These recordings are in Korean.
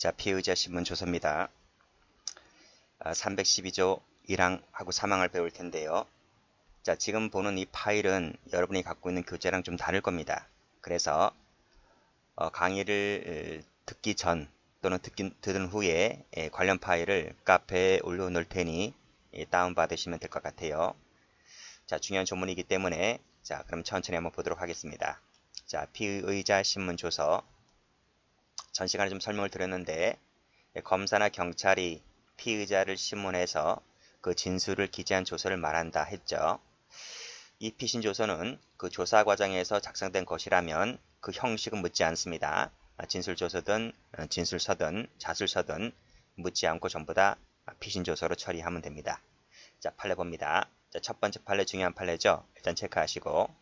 자, 피의자 신문 조서입니다. 312조 1항하고 3항을 배울 텐데요. 자, 지금 보는 이 파일은 여러분이 갖고 있는 교재랑 좀 다를 겁니다. 그래서 강의를 듣기 전 또는 들은 후에 관련 파일을 카페에 올려놓을 테니 다운받으시면 될 것 같아요. 자, 중요한 조문이기 때문에 자, 그럼 천천히 한번 보도록 하겠습니다. 자, 피의자 신문 조서. 전 시간에 좀 설명을 드렸는데 검사나 경찰이 피의자를 신문해서 그 진술을 기재한 조서를 말한다 했죠. 이 피신 조서는 그 조사 과정에서 작성된 것이라면 그 형식은 묻지 않습니다. 진술 조서든 진술서든 자술서든 묻지 않고 전부 다 피신 조서로 처리하면 됩니다. 자, 판례 봅니다. 자, 첫 번째 판례 중요한 판례죠. 일단 체크하시고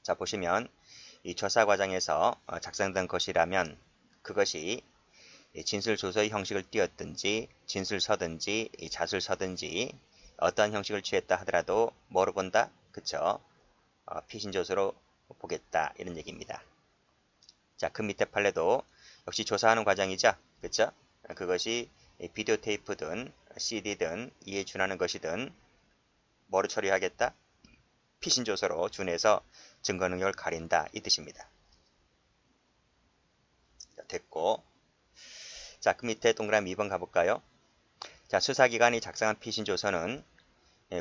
자, 보시면 이 조사 과정에서 작성된 것이라면 그것이 진술조서의 형식을 띄었든지 진술서든지 자술서든지 어떠한 형식을 취했다 하더라도 뭐로 본다? 그쵸? 피신조서로 보겠다 이런 얘기입니다. 자, 그 밑에 판례도 역시 조사하는 과정이죠. 그쵸? 그것이 비디오 테이프든 CD든 이에 준하는 것이든 뭐로 처리하겠다? 피신조서로 준해서 증거 능력을 가린다 이 뜻입니다. 자, 됐고 자, 그 밑에 동그라미 2번 가볼까요? 자, 수사기관이 작성한 피신조서는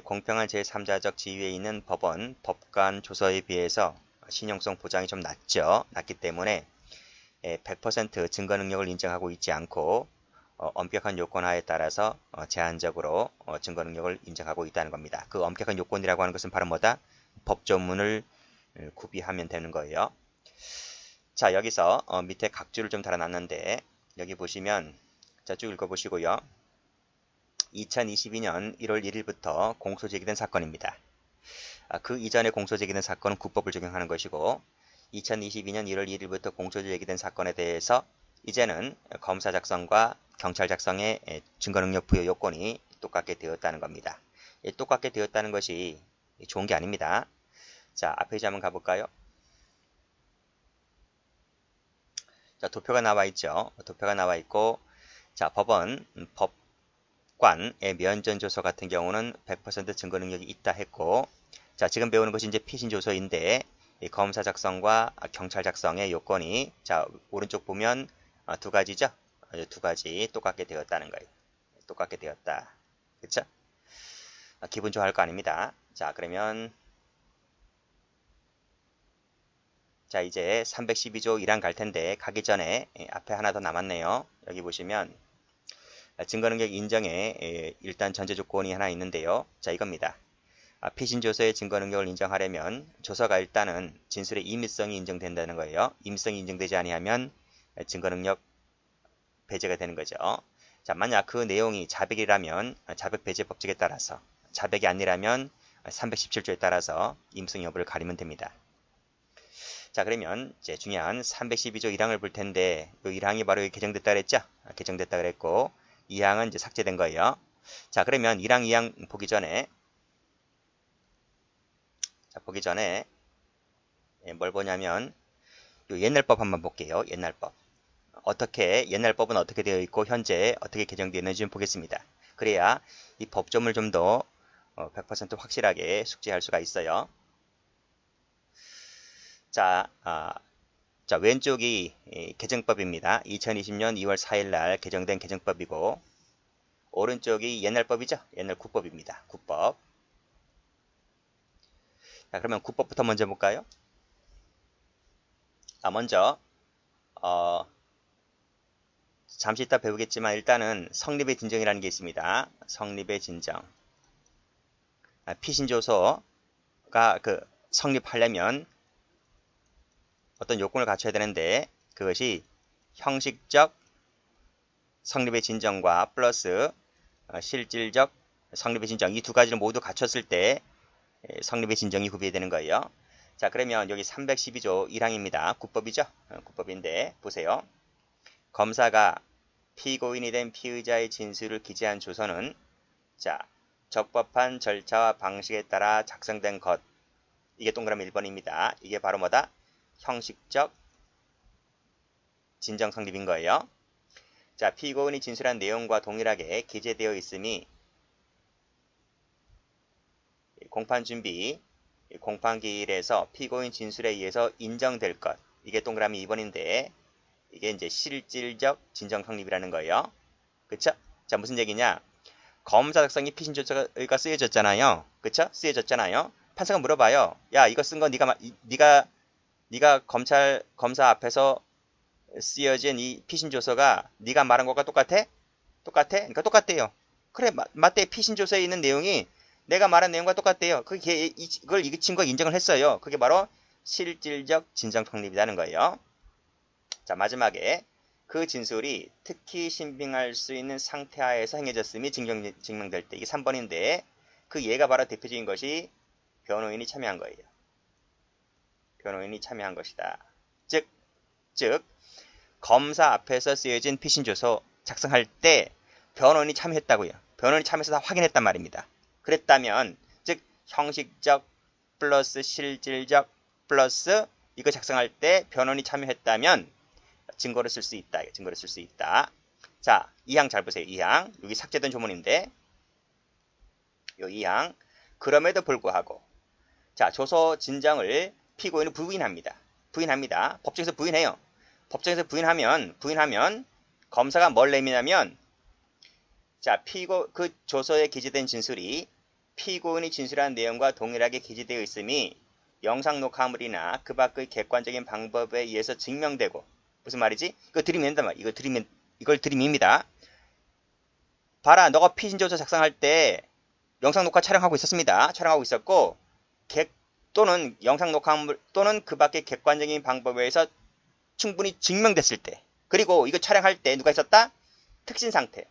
공평한 제3자적 지위에 있는 법원, 법관 조서에 비해서 신용성 보장이 좀 낮기 때문에 100% 증거 능력을 인정하고 있지 않고 엄격한 요건하에 따라서 제한적으로 증거 능력을 인정하고 있다는 겁니다. 그 엄격한 요건이라고 하는 것은 바로 뭐다? 법조문을 구비하면 되는 거예요. 자, 여기서 밑에 각주를 좀 달아놨는데 여기 보시면 자, 쭉 읽어보시고요. 2022년 1월 1일부터 공소 제기된 사건입니다. 그 이전에 공소 제기된 사건은 국법을 적용하는 것이고 2022년 1월 1일부터 공소 제기된 사건에 대해서 이제는 검사 작성과 경찰 작성의 증거 능력 부여 요건이 똑같게 되었다는 겁니다. 똑같게 되었다는 것이 좋은 게 아닙니다. 자, 앞 페이지 한번 가볼까요? 자, 도표가 나와 있죠. 도표가 나와 있고 자, 법원, 법관의 면전조서 같은 경우는 100% 증거 능력이 있다 했고 자, 지금 배우는 것이 이제 피신조서인데 검사 작성과 경찰 작성의 요건이 자, 오른쪽 보면 두 가지죠. 두 가지 똑같게 되었다는 거예요. 똑같게 되었다. 그쵸? 기분 좋아할 거 아닙니다. 자, 그러면 자, 이제 312조 1항 갈 텐데 가기 전에 앞에 하나 더 남았네요. 여기 보시면 증거능력 인정에 일단 전제 조건이 하나 있는데요. 자, 이겁니다. 피신조서의 증거능력을 인정하려면 조서가 일단은 진술의 임의성이 인정된다는 거예요. 임의성이 인정되지 아니하면 증거능력 배제가 되는 거죠. 자, 만약 그 내용이 자백이라면 자백 배제 법칙에 따라서 자백이 아니라면 317조에 따라서 임의성 여부를 가리면 됩니다. 자, 그러면 이제 중요한 312조 1항을 볼 텐데 이 1항이 바로 개정됐다 그랬죠? 개정됐다 그랬고 2항은 이제 삭제된 거예요. 자, 그러면 1항, 2항 보기 전에 뭘 보냐면 요 옛날법 한번 볼게요. 옛날법. 옛날법은 어떻게 되어 있고 현재 어떻게 개정되어 있는지 좀 보겠습니다. 그래야 이 법조문을 좀 더 100% 확실하게 숙지할 수가 있어요. 자, 왼쪽이 개정법입니다. 2020년 2월 4일 날 개정된 개정법이고 오른쪽이 옛날법이죠. 옛날 국법입니다. 국법. 자, 그러면 국법부터 먼저 볼까요? 먼저 잠시 이따 배우겠지만 일단은 성립의 진정이라는 게 있습니다. 성립의 진정. 피신조서가 성립하려면 어떤 요건을 갖춰야 되는데 그것이 형식적 성립의 진정과 플러스 실질적 성립의 진정 이 두 가지를 모두 갖췄을 때 성립의 진정이 구비되는 거예요. 자, 그러면 여기 312조 1항입니다. 국법이죠. 국법인데 보세요. 검사가 피고인이 된 피의자의 진술을 기재한 조서는 자, 적법한 절차와 방식에 따라 작성된 것. 이게 동그라미 1번입니다. 이게 바로 뭐다? 형식적 진정 성립인 거예요. 자, 피고인이 진술한 내용과 동일하게 기재되어 있음이 공판준비, 공판기일에서 피고인 진술에 의해서 인정될 것. 이게 동그라미 2번인데 이게 이제 실질적 진정 성립이라는 거예요. 그쵸? 자, 무슨 얘기냐? 검사 작성이 피신 조서가 쓰여졌잖아요. 그쵸? 쓰여졌잖아요. 판사가 물어봐요. 야, 이거 쓴 거 네가 검사 앞에서 쓰여진 이 피신 조서가 네가 말한 것과 똑같아? 똑같아? 그러니까 똑같대요. 그래, 맞대. 피신 조서에 있는 내용이 내가 말한 내용과 똑같대요. 그걸 이 친구가 인정을 했어요. 그게 바로 실질적 진정 성립이라는 거예요. 자, 마지막에 그 진술이 특히 신빙할 수 있는 상태하에서 행해졌음이 증명될 때. 이게 3번인데 그 예가 바로 대표적인 것이 변호인이 참여한 거예요. 변호인이 참여한 것이다. 즉 검사 앞에서 쓰여진 피신조서 작성할 때 변호인이 참여했다고요. 변호인이 참여해서 다 확인했단 말입니다. 그랬다면 즉 형식적 플러스 실질적 플러스 이거 작성할 때 변호인이 참여했다면 증거를 쓸 수 있다. 증거를 쓸 수 있다. 자, 2항 잘 보세요. 2항. 여기 삭제된 조문인데 요 2항. 그럼에도 불구하고 자, 조서 진정을 피고인은 부인합니다. 부인합니다. 법정에서 부인해요. 법정에서 부인하면 검사가 뭘 내미냐면 자, 그 조서에 기재된 진술이 피고인이 진술한 내용과 동일하게 기재되어 있음이 영상 녹화물이나 그 밖의 객관적인 방법에 의해서 증명되고 무슨 말이지? 이거 들이맨단 말이야. 이걸 들이밉니다. 봐라, 너가 피신조서 작성할 때 영상 녹화 촬영하고 있었습니다. 촬영하고 있었고 또는 영상 녹화물 또는 그 밖의 객관적인 방법에 의해서 충분히 증명됐을 때 그리고 이거 촬영할 때 누가 있었다? 특신 상태.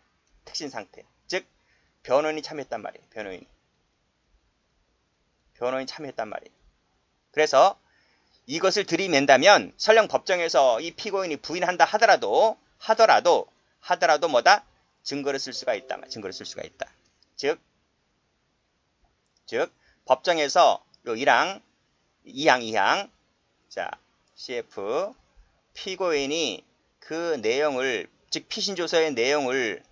즉 변호인이 참여했단 말이에요. 변호인이 참여했단 말이에요. 그래서 이것을 들이맨다면 설령 법정에서 이 피고인이 부인한다 하더라도 뭐다? 증거를 쓸 수가 있다. 증거를 쓸 수가 있다. 즉 법정에서 요 2항 자, CF 피고인이 그 내용을 즉 피신조서의 내용을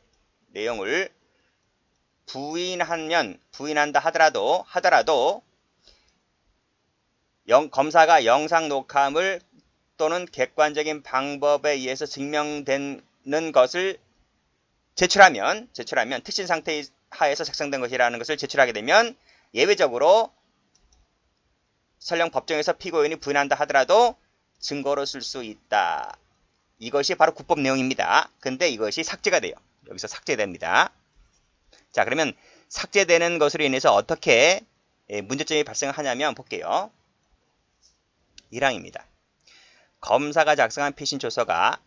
부인한다 하더라도 검사가 영상 녹화물 또는 객관적인 방법에 의해서 증명되는 것을 제출하면 특신 상태 하에서 작성된 것이라는 것을 제출하게 되면 예외적으로 설령 법정에서 피고인이 부인한다 하더라도 증거로 쓸 수 있다. 이것이 바로 국법 내용입니다. 근데 이것이 삭제가 돼요. 여기서 삭제됩니다. 자, 그러면 삭제되는 것으로 인해서 어떻게 문제점이 발생하냐면 볼게요. 1항입니다. 검사가 작성한 피신조서가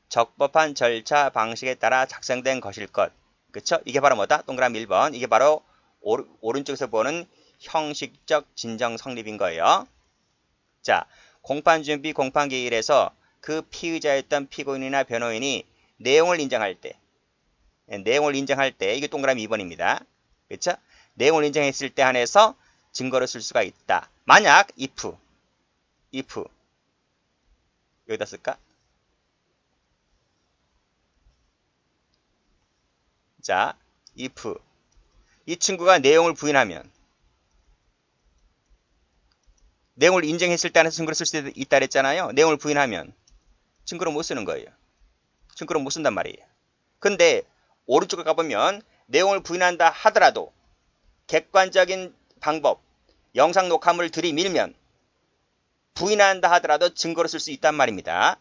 적법한 절차 방식에 따라 작성된 것일 것. 그쵸? 이게 바로 뭐다? 동그라미 1번. 이게 바로 오른쪽에서 보는 형식적 진정 성립인 거예요. 자, 공판준비 공판기일에서 그 피의자였던 피고인이나 변호인이 내용을 인정할 때 이게 동그라미 2번입니다. 그쵸? 내용을 인정했을 때 한해서 증거를 쓸 수가 있다. 만약 if 여기다 쓸까? 자, if 이 친구가 내용을 부인하면 내용을 인정했을 때 안에서 증거를 쓸 수 있다 그랬잖아요. 내용을 부인하면 증거로 못 쓰는 거예요. 증거로 못 쓴단 말이에요. 근데 오른쪽에 가보면 내용을 부인한다 하더라도 객관적인 방법, 영상 녹화물을 들이밀면 부인한다 하더라도 증거로 쓸 수 있단 말입니다.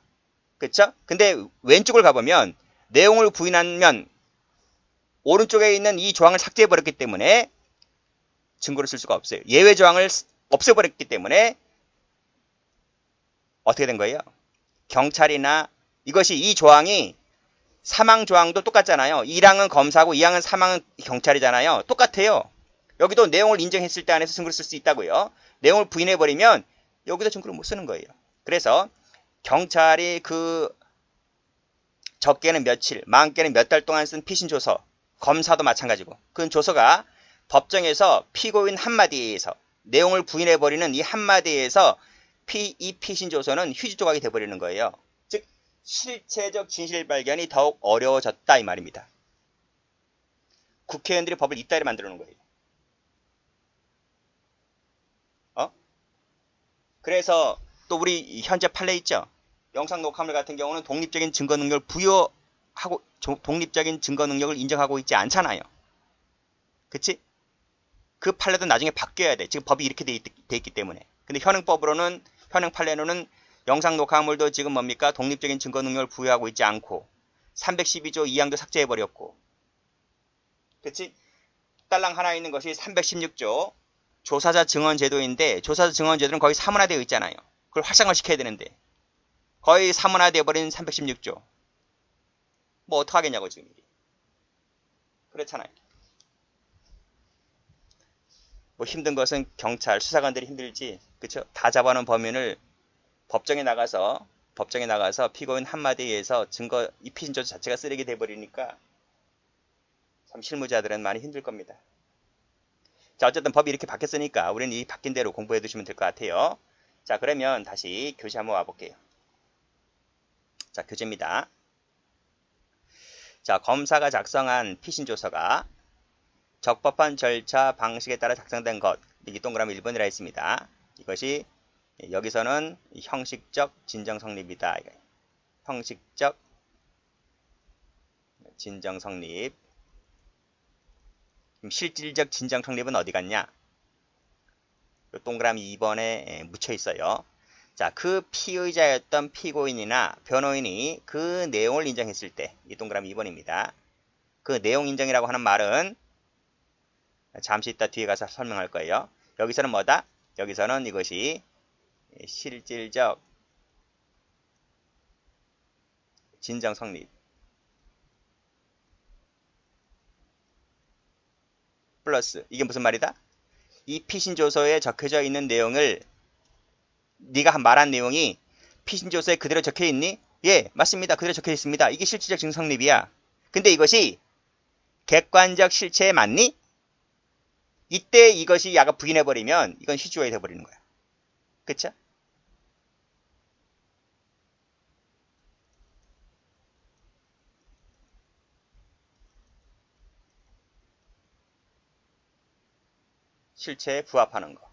그쵸? 근데 왼쪽을 가보면 내용을 부인하면 오른쪽에 있는 이 조항을 삭제해버렸기 때문에 증거를 쓸 수가 없어요. 예외 조항을 없애버렸기 때문에 어떻게 된 거예요? 경찰이나 이것이 이 조항이 사망 조항도 똑같잖아요. 1항은 검사고 2항은 사망은 경찰이잖아요. 똑같아요. 여기도 내용을 인정했을 때 안에서 증거를 쓸 수 있다고요. 내용을 부인해버리면 여기도 증거를 못 쓰는 거예요. 그래서 경찰이 그 적게는 며칠, 많게는 몇 달 동안 쓴 피신조서, 검사도 마찬가지고 그 조서가 법정에서 피고인 한마디에 의해서 내용을 부인해버리는 이 한마디에 의해서 이 피신조서는 휴지 조각이 돼버리는 거예요. 즉 실체적 진실 발견이 더욱 어려워졌다 이 말입니다. 국회의원들이 법을 이따위로 만들어 놓은 거예요. 그래서 또 우리 현재 판례 있죠. 영상 녹화물 같은 경우는 독립적인 증거 능력을 부여하고 독립적인 증거 능력을 인정하고 있지 않잖아요. 그치? 그 판례도 나중에 바뀌어야 돼. 지금 법이 이렇게 돼 있기 때문에. 근데 현행법으로는 현행 판례로는 영상 녹화물도 지금 뭡니까? 독립적인 증거 능력을 부여하고 있지 않고 312조 2항도 삭제해버렸고 그치? 딸랑 하나 있는 것이 316조 조사자 증언 제도인데 조사자 증언 제도는 거의 사문화되어 있잖아요. 그걸 활성화시켜야 되는데 거의 사문화되어 버린 316조 뭐 어떡하겠냐고 지금 그렇잖아요. 뭐 힘든 것은 경찰 수사관들이 힘들지 그쵸? 다 잡아놓은 범인을 법정에 나가서 피고인 한마디에 의해서 증거 이 피신조서 자체가 쓰레기 돼버리니까 참 실무자들은 많이 힘들 겁니다. 자 어쨌든 법이 이렇게 바뀌었으니까 우리는 이 바뀐 대로 공부해 두시면 될 것 같아요. 자 그러면 다시 교재 한번 와볼게요. 자 교재입니다. 자 검사가 작성한 피신조서가 적법한 절차 방식에 따라 작성된 것 여기 동그라미 1번이라 했습니다. 이것이 여기서는 형식적 진정 성립이다. 형식적 진정 성립. 실질적 진정 성립은 어디 갔냐? 동그라미 2번에 묻혀 있어요. 자, 그 피의자였던 피고인이나 변호인이 그 내용을 인정했을 때, 이 동그라미 2번입니다. 그 내용 인정이라고 하는 말은 잠시 이따 뒤에 가서 설명할 거예요. 여기서는 뭐다? 여기서는 이것이 실질적 진정 성립 플러스 이게 무슨 말이다? 이 피신조서에 적혀져 있는 내용을 네가 말한 내용이 피신조서에 그대로 적혀 있니? 예, 맞습니다. 그대로 적혀 있습니다. 이게 실질적 진정 성립이야. 근데 이것이 객관적 실체에 맞니? 이때 이것이 야가 부인해버리면 이건 시주어이 돼버리는 거야. 그쵸? 실체에 부합하는 거.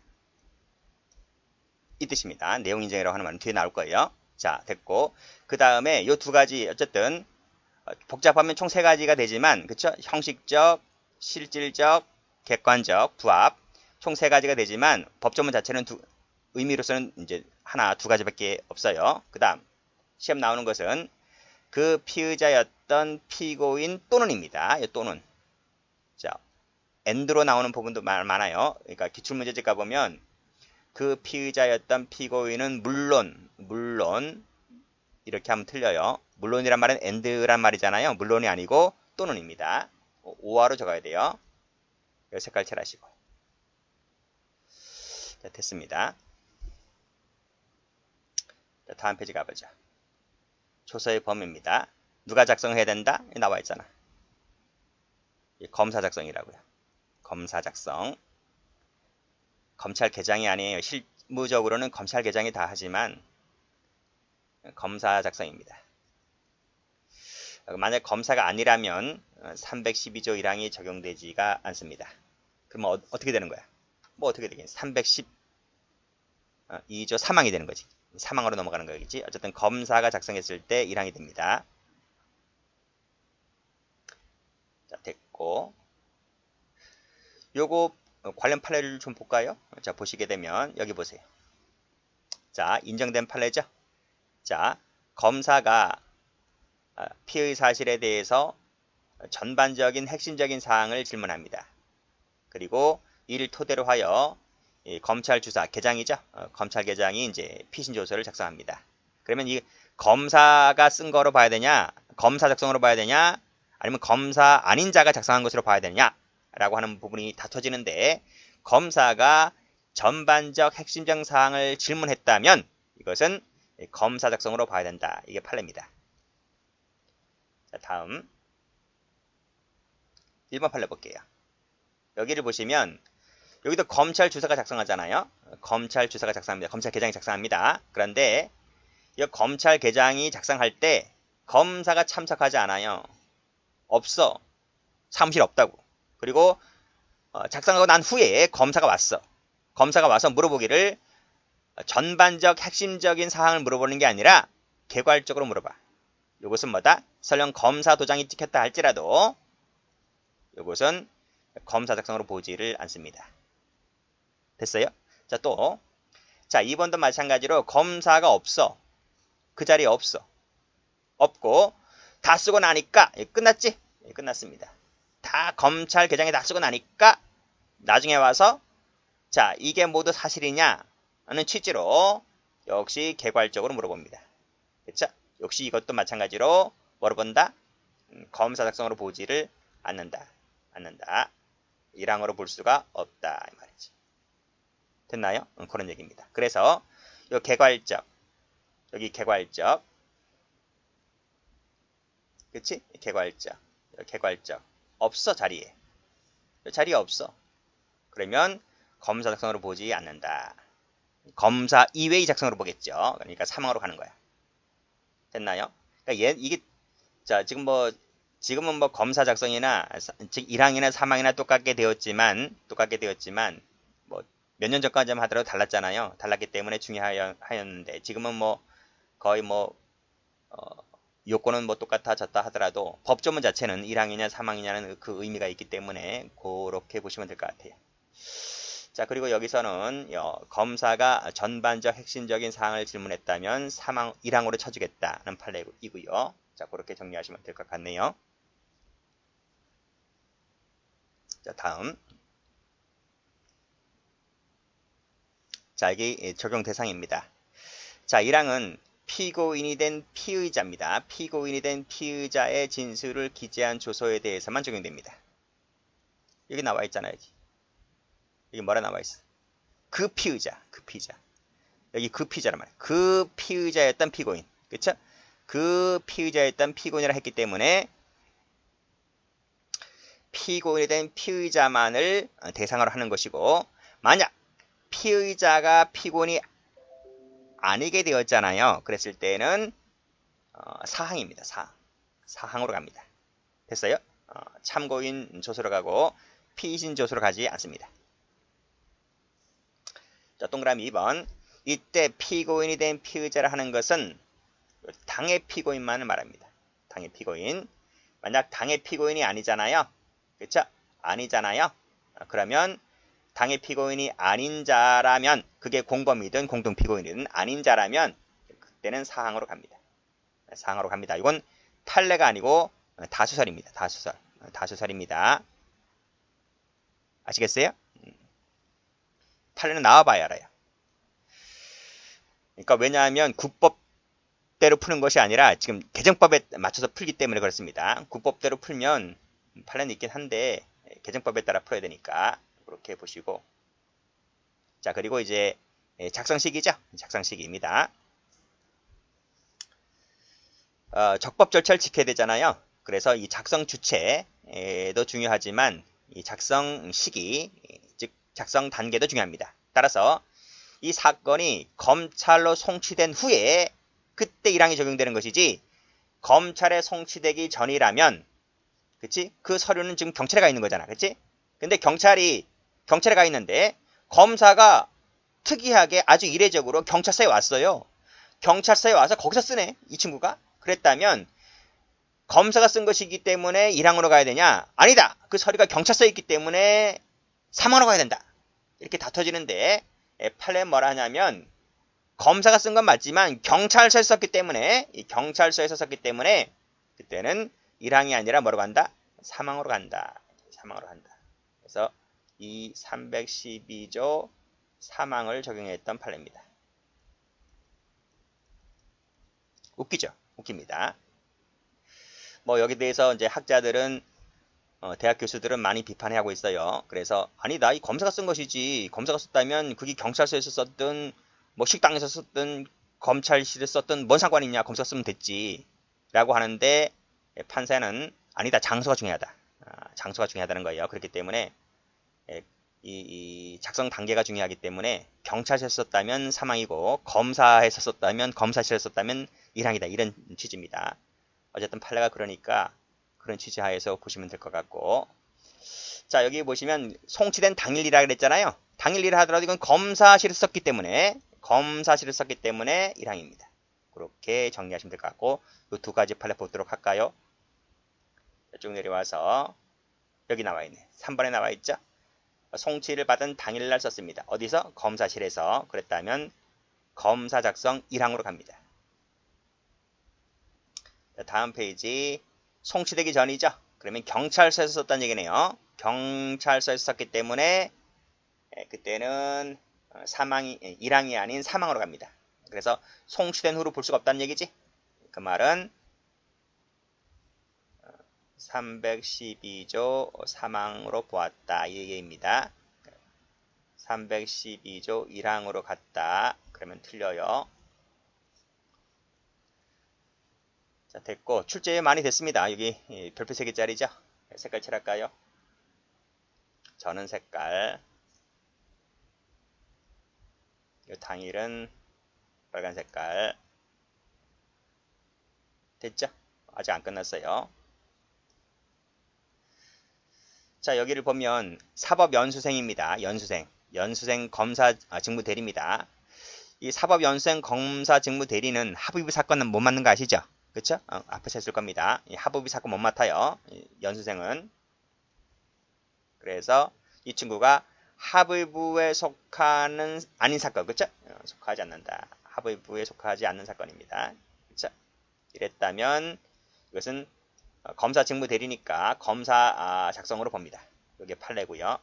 이 뜻입니다. 내용 인정이라고 하는 말은 뒤에 나올 거예요. 자, 됐고. 그 다음에 요 두 가지, 어쨌든, 복잡하면 총 세 가지가 되지만, 그쵸? 형식적, 실질적, 객관적, 부합. 총 세 가지가 되지만, 법조문 자체는 의미로서는 이제 하나, 두 가지밖에 없어요. 그 다음, 시험 나오는 것은 그 피의자였던 피고인 또는입니다. 이 또는. 자, and로 나오는 부분도 많아요. 그러니까 기출문제집 가보면 그 피의자였던 피고인은 물론 이렇게 하면 틀려요. 물론이란 말은 and란 말이잖아요. 물론이 아니고 또는입니다. 오화로 적어야 돼요. 여기 색깔 칠하시고. 자, 됐습니다. 자, 다음 페이지 가보자. 조서의 범위입니다. 누가 작성해야 된다? 나와 있잖아. 검사 작성이라고요. 검사 작성. 검찰 개장이 아니에요. 실무적으로는 검찰 개장이 다 하지만 검사 작성입니다. 만약 검사가 아니라면 312조 1항이 적용되지가 않습니다. 그러면 어떻게 되는 거야? 뭐 어떻게 되겠니? 312조 3항이 되는 거지. 3항으로 넘어가는 거겠지. 어쨌든 검사가 작성했을 때 1항이 됩니다. 자, 됐고. 요거 관련 판례를 좀 볼까요? 자, 보시게 되면 여기 보세요. 자, 인정된 판례죠? 자, 검사가 피의 사실에 대해서 전반적인 핵심적인 사항을 질문합니다. 그리고 이를 토대로 하여 검찰 주사 개장이죠. 검찰 개장이 이제 피신 조서를 작성합니다. 그러면 이 검사가 쓴 거로 봐야 되냐, 검사 작성으로 봐야 되냐, 아니면 검사 아닌 자가 작성한 것으로 봐야 되냐라고 하는 부분이 다퉈지는데 검사가 전반적 핵심적 사항을 질문했다면 이것은 검사 작성으로 봐야 된다. 이게 판례입니다. 자, 다음 1번 판례 볼게요. 여기를 보시면 여기도 검찰 주사가 작성하잖아요. 검찰 주사가 작성합니다. 검찰 개장이 작성합니다. 그런데 이 검찰개장이 작성할 때 검사가 참석하지 않아요. 없어. 사무실 없다고. 그리고 작성하고 난 후에 검사가 왔어. 검사가 와서 물어보기를 전반적 핵심적인 사항을 물어보는 게 아니라 개괄적으로 물어봐. 이것은 뭐다? 설령 검사 도장이 찍혔다 할지라도 이것은 검사 작성으로 보지를 않습니다. 됐어요? 자, 또. 자, 2번도 마찬가지로 검사가 없어. 그 자리에 없어. 없고 다 쓰고 나니까 끝났지? 끝났습니다. 다 검찰 개장에 다 쓰고 나니까 나중에 와서 자, 이게 모두 사실이냐 하는 취지로 역시 개괄적으로 물어봅니다. 그쵸? 역시 이것도 마찬가지로 뭐로 본다? 검사 작성으로 보지를 않는다. 1항으로 볼 수가 없다 이 말이지. 됐나요? 그런 얘기입니다. 그래서 요 개괄적, 여기 개괄적, 그치? 개괄적 없어. 자리에 없어. 그러면 검사 작성으로 보지 않는다. 검사 이외의 작성으로 보겠죠. 그러니까 3항으로 가는 거야. 됐나요? 그러니까 이게 자 지금은 뭐 검사 작성이나 즉 1항이나 3항이나 똑같게 되었지만 뭐 몇 년 전까지만 하더라도 달랐잖아요. 달랐기 때문에 중요하였는데 지금은 뭐 거의 뭐 요건은 뭐 똑같아졌다 하더라도 법조문 자체는 1항이냐 3항이냐는 그 의미가 있기 때문에 그렇게 보시면 될 것 같아요. 자, 그리고 여기서는 검사가 전반적 핵심적인 사항을 질문했다면 1항으로 쳐주겠다는 판례이고요. 자, 그렇게 정리하시면 될 것 같네요. 자, 다음. 자, 이게 적용 대상입니다. 자, 1항은 피고인이 된 피의자입니다. 피고인이 된 피의자의 진술을 기재한 조서에 대해서만 적용됩니다. 여기 나와 있잖아요. 여기 뭐라 나와 있어? 그 피의자. 여기 그 피의자란 말이에요. 그 피의자였던 피고인. 그쵸? 그 피의자였던 피고인이라 했기 때문에 피고인이 된 피의자만을 대상으로 하는 것이고, 만약 피의자가 피고인이 아니게 되었잖아요. 그랬을 때는 사항입니다. 사항으로 갑니다. 됐어요? 참고인 조서로 가고 피의신 조서로 가지 않습니다. 자, 동그라미 2번. 이때 피고인이 된 피의자라 하는 것은 당의 피고인만을 말합니다. 당의 피고인. 만약 당의 피고인이 아니잖아요. 그렇죠? 아니잖아요. 그러면 당의 피고인이 아닌 자라면, 그게 공범이든 공동피고인이든 아닌 자라면 그때는 사항으로 갑니다. 사항으로 갑니다. 이건 판례가 아니고 다수설입니다. 다수설입니다. 아시겠어요? 판례는 나와봐야 알아요. 그러니까 왜냐하면 국법대로 푸는 것이 아니라 지금 개정법에 맞춰서 풀기 때문에 그렇습니다. 국법대로 풀면 판례는 있긴 한데 개정법에 따라 풀어야 되니까 그렇게 보시고. 자, 그리고 이제 작성식이죠. 작성식입니다. 적법 절차를 지켜야 되잖아요. 그래서 이 작성 주체도 중요하지만 이 작성 시기, 즉 작성 단계도 중요합니다. 따라서 이 사건이 검찰로 송치된 후에 그때 1항이 적용되는 것이지, 검찰에 송치되기 전이라면, 그치? 그 서류는 지금 경찰에 가 있는 거잖아. 그치? 근데 경찰에 가 있는데 검사가 특이하게 아주 이례적으로 경찰서에 왔어요. 경찰서에 와서 거기서 쓰네, 이 친구가. 그랬다면 검사가 쓴 것이기 때문에 1항으로 가야 되냐? 아니다. 그 서류가 경찰서에 있기 때문에 3항으로 가야 된다. 이렇게 다퉈지는데, 판례는 뭐라 하냐면 검사가 쓴 건 맞지만 경찰서에서 썼기 때문에, 그때는 1항이 아니라 뭐로 간다? 3항으로 간다. 그래서 이 312조 3항을 적용했던 판례입니다. 웃기죠? 웃깁니다. 뭐 여기 대해서 이제 학자들은 대학 교수들은 많이 비판하고 있어요. 그래서 아니다, 이 검사가 쓴 것이지, 검사가 썼다면 그게 경찰서에서 썼든 뭐 식당에서 썼든 검찰실에 썼든 뭔 상관이 있냐, 검사가 쓰면 됐지 라고 하는데, 판사는 아니다, 장소가 중요하다. 장소가 중요하다는 거예요. 그렇기 때문에 이 작성 단계가 중요하기 때문에 경찰서에서 썼다면 사망이고 검사에서 썼다면 검사실에서 썼다면 1항이다. 이런 취지입니다. 어쨌든 판례가 그러니까 그런 취지 하에서 보시면 될 것 같고, 자 여기 보시면 송치된 당일이라 그랬잖아요. 당일이라 하더라도 이건 검사실에서 썼기 때문에 1항입니다. 그렇게 정리하시면 될 것 같고, 이 두 가지 판례 보도록 할까요? 쭉 내려와서 여기 나와 있네. 3번에 나와 있죠. 송치를 받은 당일날 썼습니다. 어디서? 검사실에서. 그랬다면 검사 작성 1항으로 갑니다. 다음 페이지. 송치되기 전이죠. 그러면 경찰서에서 썼다는 얘기네요. 경찰서에서 썼기 때문에 그때는 사망이 1항이 아닌 사망으로 갑니다. 그래서 송치된 후로 볼 수가 없다는 얘기지. 그 말은 312조 사망으로 보았다 이 얘기입니다. 312조 1항으로 갔다. 그러면 틀려요. 자, 됐고 출제 많이 됐습니다. 여기 별표 3개짜리죠. 색깔 칠할까요? 저는 색깔. 이 당일은 빨간 색깔. 됐죠? 아직 안 끝났어요. 자, 여기를 보면 사법연수생입니다. 연수생 검사 직무 대리입니다. 이 사법연수생 검사 직무 대리는 합의부 사건은 못 맡는 거 아시죠? 그쵸? 앞에서 했을 겁니다. 이 합의부 사건 못 맡아요. 연수생은. 그래서 이 친구가 합의부에 속하는 아닌 사건, 그쵸? 속하지 않는다. 합의부에 속하지 않는 사건입니다. 그쵸? 이랬다면 이것은 검사 직무 대리니까 검사 작성으로 봅니다. 이게 판례고요.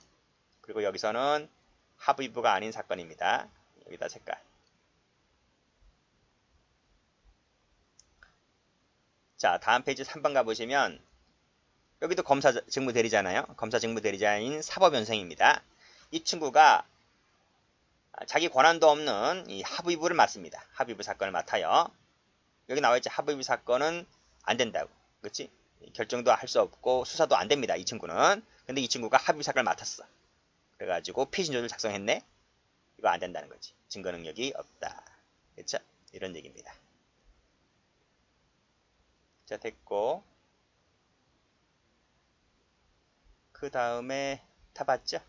그리고 여기서는 합의부가 아닌 사건입니다. 여기다 색깔. 자, 다음 페이지 3번 가보시면 여기도 검사 직무 대리잖아요. 검사 직무 대리자인 사법연생입니다. 이 친구가 자기 권한도 없는 이 합의부를 맡습니다. 합의부 사건을 맡아요. 여기 나와있지. 합의부 사건은 안 된다고. 그렇지? 결정도 할 수 없고 수사도 안 됩니다. 이 친구는. 근데 이 친구가 합의부 사건을 맡았어. 그래가지고 피신조를 작성했네. 이거 안 된다는 거지. 증거 능력이 없다. 그렇죠? 이런 얘기입니다. 자, 됐고 그 다음에 다 봤죠?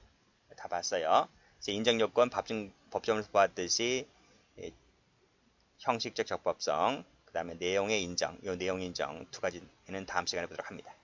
다 봤어요. 이제 인정요건 법정에서 보았듯이 형식적 적법성, 그 다음에 내용의 인정, 이 내용 인정 두 가지는 다음 시간에 보도록 합니다.